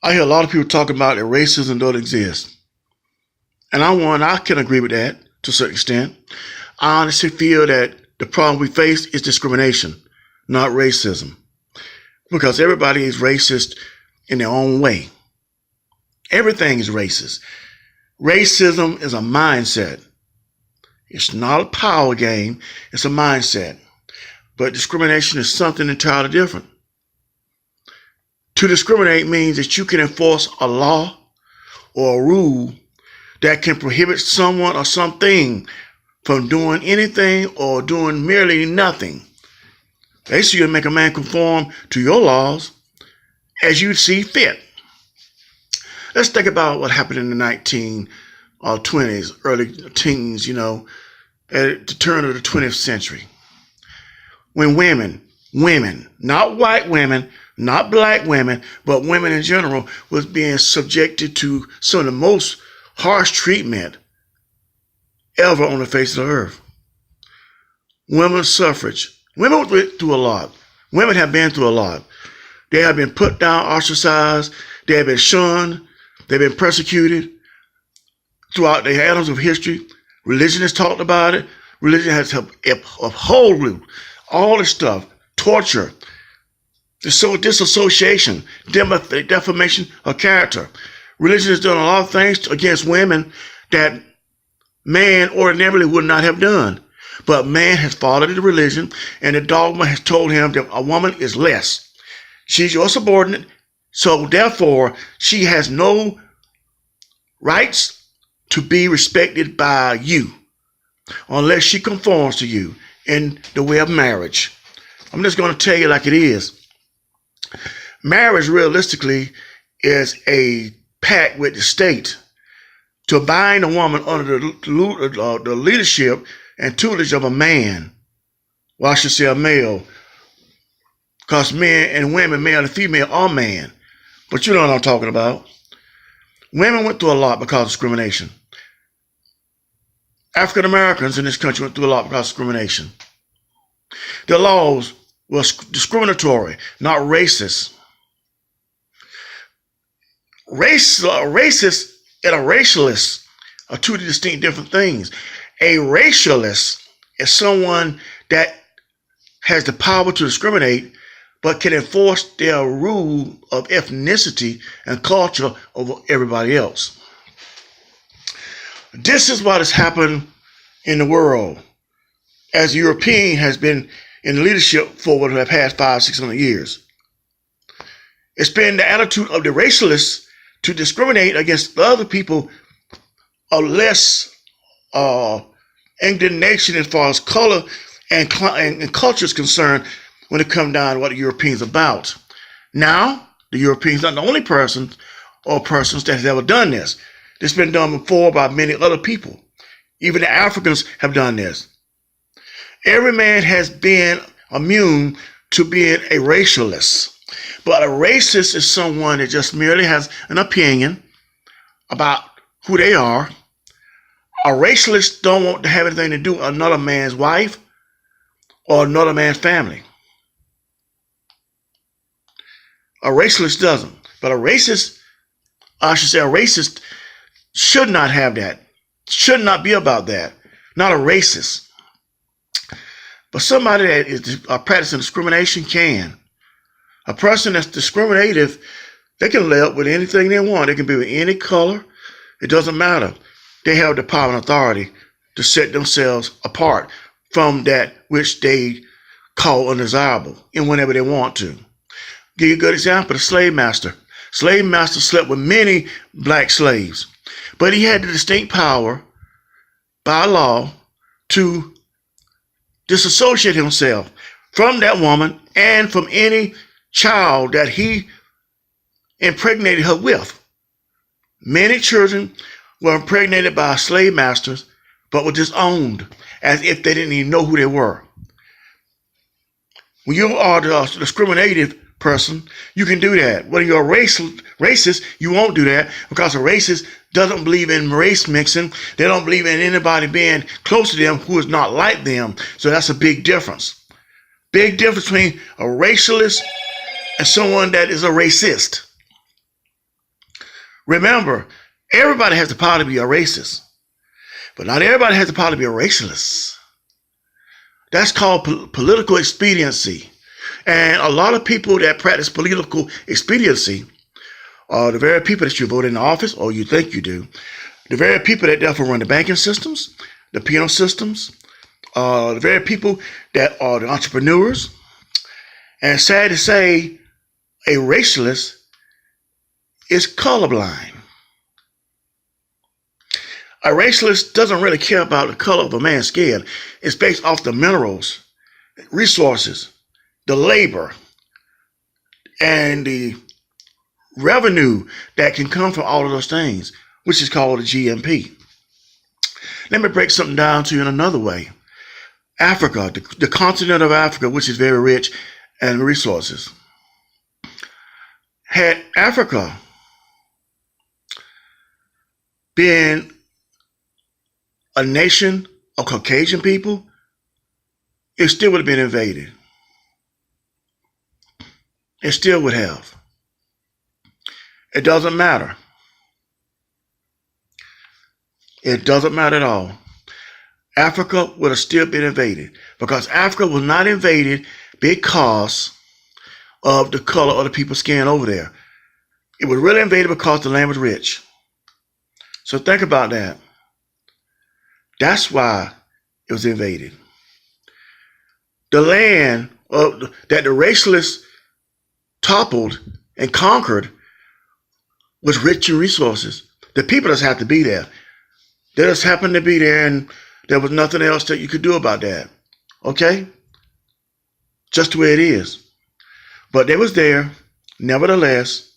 I hear a lot of people talking about that racism don't exist. And I can agree with that to a certain extent. I honestly feel that the problem we face is discrimination, not racism. Because everybody is racist in their own way. Everything is racist. Racism is a mindset. It's not a power game, it's a mindset. But discrimination is something entirely different. To discriminate means that you can enforce a law or a rule that can prohibit someone or something from doing anything or doing merely nothing. Basically, you make a man conform to your laws as you see fit. Let's think about what happened in the 1920s, early teens, at the turn of the 20th century. When women, not white women, not black women, but women in general, was being subjected to some of the most harsh treatment ever on the face of the earth. Women's suffrage. Women went through a lot. Women have been through a lot. They have been put down, ostracized. They have been shunned. They've been persecuted throughout the annals of history. Religion has talked about it. Religion has uphold all this stuff. Torture, disassociation, defamation of character. Religion has done a lot of things against women that man ordinarily would not have done. But man has followed the religion, and the dogma has told him that a woman is less. She's your subordinate, so therefore she has no rights to be respected by you unless she conforms to you in the way of marriage. I'm just going to tell you like it is. Marriage realistically is a pact with the state to bind a woman under the leadership and tutelage of a man. Well, I should say a male. Because men and women, male and female, are man. But you know what I'm talking about. Women went through a lot because of discrimination. African Americans in this country went through a lot because of discrimination. The laws were discriminatory, not racist. Racist and a racialist are two distinct different things. A racialist is someone that has the power to discriminate but can enforce their rule of ethnicity and culture over everybody else. This is what has happened in the world as the European has been in leadership for what have past 500-600 years. It's been the attitude of the racialists to discriminate against other people of less indignation as far as color and culture is concerned when it comes down to what the Europeans are about. Now, the Europeans are not the only person or persons that has ever done this. This has been done before by many other people. Even the Africans have done this. Every man has been immune to being a racialist. But a racist is someone that just merely has an opinion about who they are. A racialist don't want to have anything to do with another man's wife or another man's family. A racialist doesn't. But a racist should not have that. Should not be about that. Not a racist. But somebody that is practicing discrimination can. A person that's discriminative, they can lay up with anything they want. They can be with any color. It doesn't matter. They have the power and authority to set themselves apart from that which they call undesirable and whenever they want to. Give you a good example, the slave master. Slave master slept with many black slaves, but he had the distinct power by law to disassociate himself from that woman and from any child that he impregnated her with. Many children were impregnated by slave masters, but were disowned as if they didn't even know who they were. When you are the discriminative person, you can do that. When you're a racist, you won't do that because a racist doesn't believe in race mixing. They don't believe in anybody being close to them who is not like them. So that's a big difference. Big difference between a racialist and someone that is a racist. Remember, everybody has the power to be a racist, but not everybody has the power to be a racialist. That's called political expediency. And a lot of people that practice political expediency are the very people that you vote in office, or you think you do. The very people that therefore run the banking systems, the penal systems, the very people that are the entrepreneurs. And sad to say, a racialist is colorblind. A racialist doesn't really care about the color of a man's skin. It's based off the minerals, resources, the labor, and the revenue that can come from all of those things, which is called the GMP. Let me break something down to you in another way. Africa, the continent of Africa, which is very rich in resources. Had Africa been a nation of Caucasian people, it still would have been invaded. It still would have. It doesn't matter. It doesn't matter at all. Africa would have still been invaded, because Africa was not invaded because of the color of the people's skin over there. It was really invaded because the land was rich. So think about that. That's why it was invaded. The land that the racialists toppled and conquered was rich in resources. The people just have to be there. They just happened to be there, and there was nothing else that you could do about that. Okay? Just the way it is. But they was there, nevertheless,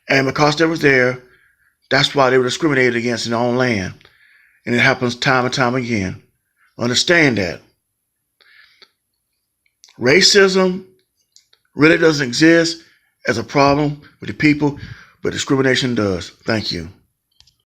and because they was there, that's why they were discriminated against in their own land. And it happens time and time again. Understand that. Racism really doesn't exist as a problem with the people, but discrimination does. Thank you.